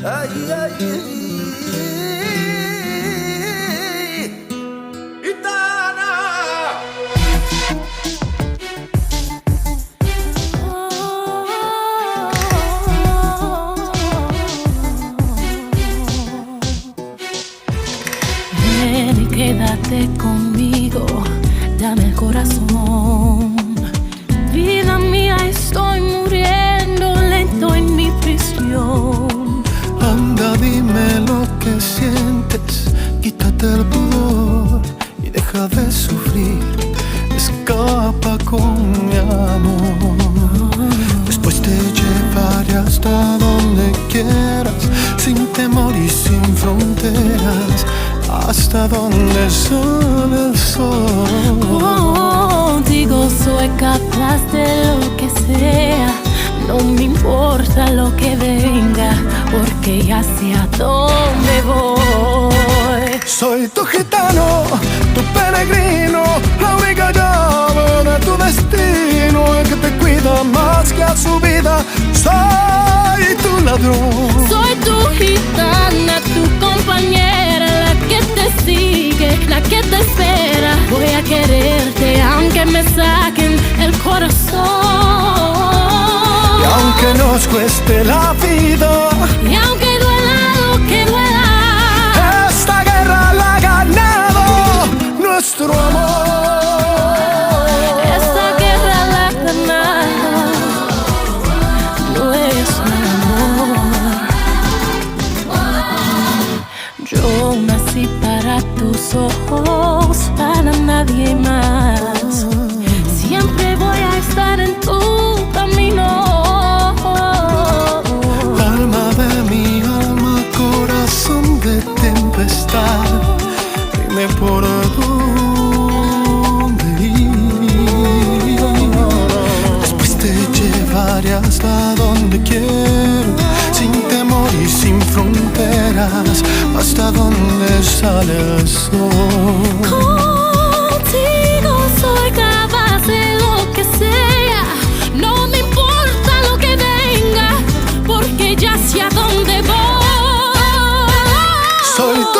Ay, ay, gitana. Ven y quédate conmigo, dame el corazón. Vida mía, estoy muriendo lento en mi prisión. Anda, dime lo que sientes, quítate el pudor y deja de sufrir. Escapa con mi amor. Después te llevaré hasta donde quieras, sin temor y sin fronteras, hasta donde sale el sol. Contigo soy capaz de lo que sea, no me importa lo que venga, porque ya sé a dónde voy. Soy tu gitano, tu peregrino, la única llave de tu destino, el que te cuida más que a su vida. Soy tu ladrón. Soy tu gitana, tu compañera, la que te sigue, la que te espera. Voy a quererte aunque me saquen el corazón. Y aunque nos cueste la vida, y aunque duela lo que duela, esta guerra la ha ganado nuestro amor. esta guerra la ha ganado nuestro amor. Yo nací para tus ojos, para nadie más. Siempre voy a estar en tu camino. Alma de mi alma, corazón de tempestad, dime por dónde ir. Después te llevaré hasta donde quiero, sin temor y sin fronteras, hasta donde sale el sol.